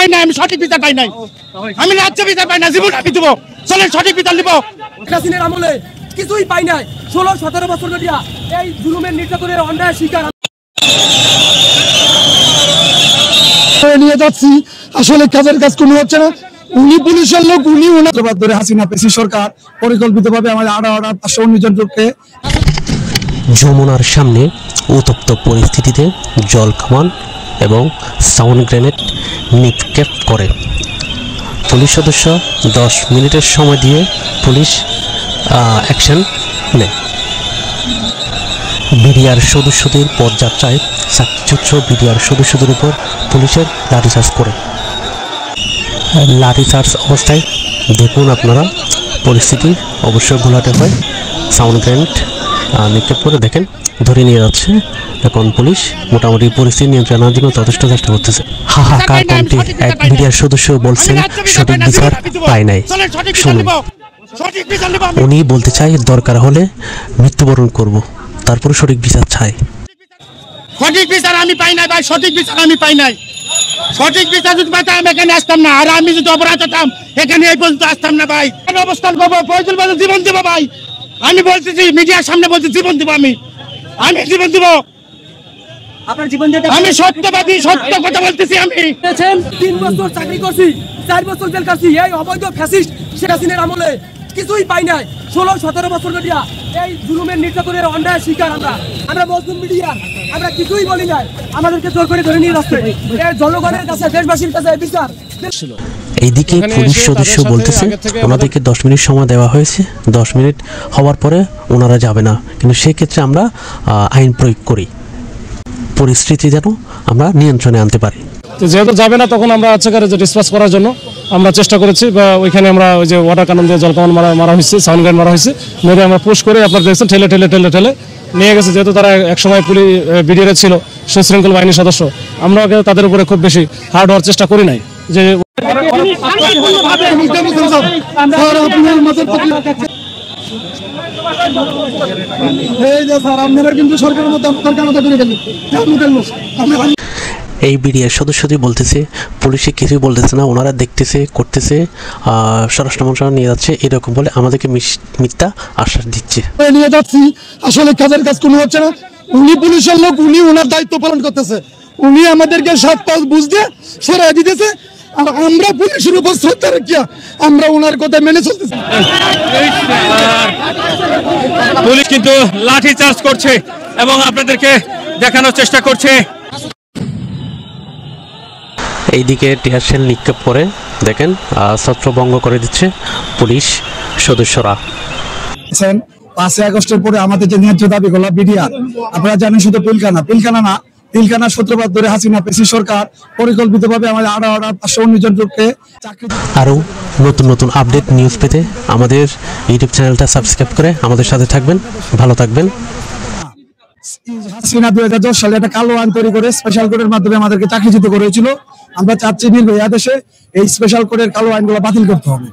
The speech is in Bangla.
পাই নাই, আমি সঠিক বিচার পাই নাই, আমি ন্যায্য বিচার পাই না, জীবন আমি দেবো, চলেন সঠিক বিচার নিব। হাসিনার আমলে কিছুই পাই নাই, 16-17 বছর ধরে এই জুলুমের নির্যাতনের অন্যায় শিকার নিয়ে যাচ্ছি। আসলে কাজের কাজ কোনো হচ্ছে না। উনি পুলিশের লোক, উনি ওনার ধরে হাসিনা পেশি সরকার পরিকল্পিতভাবে আমাদের 519 জন লোককে যমুনার সামনে উত্তপ্ত পরিস্থিতিতে জল কামান এবং সাউন্ড গ্রেনেড নিক্ষেপ করে পুলিশ সদস্য। 10 মিনিটের সময় দিয়ে পুলিশ অ্যাকশন নেয়। বিডিআর সদস্যদের পদযাত্রায় চাকরিচ্যুত বিডিআর সদস্যদের উপর পুলিশের লাঠিচার্জ করে। লাঠিচার্জ অবস্থায় দেখুন আপনারা পরিস্থিতি অবশ্যই ঘোলাটে হয়। সাউন্ড গ্রেনেড নিক্ষেপ করে দেখেন ধরে নিয়ে যাচ্ছে। এখন পুলিশ মোটামুটি পরিস্থিতি নিয়ন্ত্রণের জন্য যথেষ্ট চেষ্টা করতেছে। হাহাকার কণ্ঠে এক বিডিআর সদস্য বলছেন সঠিক বিচার পায় নাই। শুনুন, উনি বলতে চাই দরকার হলে মৃত্যুবরণ করব, তারপরে সঠিক বিচার চাই। সঠিক বিচার আমি পাই নাই ভাই, সঠিক বিচার আমি পাই নাই। সঠিক বিচার যদি পাইতাম আমি এখানে আসতাম না, আর আমি যদি অপরাধ হতাম এখানে এই পর্যন্ত আসতাম না ভাই। অবস্থান করবো, প্রয়োজন বলে জীবন দেবো ভাই। আমি বলতেছি মিডিয়ার সামনে বলছি জীবন দেবো, আমি জীবন দেবো। আপনার জীবন দিতে আমি সত্যবাদী, সত্য কথা বলতেছি। আমি 3 বছর চাকরি করছি, 4 বছর জেল কাটছি। এই অবৈধ ফ্যাসিস্ট শেখ হাসিনার আমলে কিছুই পাই নাই, 16-17 বছর ধরে এই জুলুমের নির্যাতনের অন্যায় শিকার আমরা মজলুম মিডিয়া, আমরা কিছুই বলি নাই। আমাদেরকে জোর করে ধরে নিয়ে যাচ্ছে। জনগণের কাছে, দেশবাসীর কাছে বিচার। এইদিকে পুলিশ সদস্য বলতেছে ওনাদেরকে 10 মিনিট সময় দেওয়া হয়েছে, 10 মিনিট হওয়ার পরে ওনারা যাবে না, কিন্তু সেক্ষেত্রে আমরা আইন প্রয়োগ করি, পরিস্থিতি যেন আমরা নিয়ন্ত্রণে আনতে পারি। তো যেহেতু যাবে না, তখন আমরা ডিসপাস করার জন্য আমরা চেষ্টা করেছি, বা ওইখানে আমরা ওই যে ওয়াটার কানন দিয়ে জলকামান মারা হয়েছে, সাউন্ড গ্রেনেড মারা হয়েছে, মেরে আমরা পুশ করে আপনারা দেখছেন ঠেলে ঠেলে ঠেলে ঠেলে নিয়ে গেছে। যেহেতু তারা একসময় পুলিশ বিডিআর ছিল, সুশৃঙ্খল বাহিনীর সদস্য, আমরা তাদের উপরে খুব বেশি হার্ড হওয়ার চেষ্টা করি নাই। যে এই বিডিআর সদস্যদের বলতেছে পুলিশে কিছুই বলতেছে না, ওনারা দেখতেছে করতেছে, স্বরাষ্ট্র মন্ত্রণালয় নিয়ে যাচ্ছে, এরকম বলে আমাদেরকে মিথ্যা আশ্বাস দিচ্ছে। নিয়ে যাচ্ছি। আসলে কাজের কাজ কোনো হচ্ছে না। উনি পুলিশের লোক, উনি ওনার দায়িত্ব পালন করতেছে, উনি আমাদেরকে 7 পাঁচ বুঝতে সরাই দিতেছে, আর আমরা পুলিশের উপর শ্রদ্ধা রাখিয়া আমরা ওনার কথা মেনে চলতেছি। পুলিশ কিন্তু লাঠি চার্জ করছে এবং আপনাদেরকে দেখানোর চেষ্টা করছে। এইদিকে টিয়ারশেল নিক্ষেপ করে দেখেন ছত্রভঙ্গ করে দিচ্ছে পুলিশ সদস্যরা। 5 আগস্টের পরে আমাদের যে ন্যায্য দাবিগুলো বিডিআর, আপনারা জানেন শুধু পিলখানা না, পিলখানা সূত্রপাত ধরে হাসিনা পেশি সরকার পরিকল্পিতভাবে আমাদের 519 জন লোককে চাকরি। আরও নতুন নতুন আপডেট নিউজ পেতে আমাদের ইউটিউব চ্যানেলটা সাবস্ক্রাইব করে আমাদের সাথে থাকবেন। ভালো থাকবেন। হাসিনা 2010 সালে একটা কালো আইন তৈরি করে স্পেশাল কোডের মাধ্যমে আমাদেরকে চাকরিচ্যুত করেছিল। আমরা চাচ্ছি নির্ভয়া দেশে এই স্পেশাল কোডের কালো আইনগুলো বাতিল করতে হবে।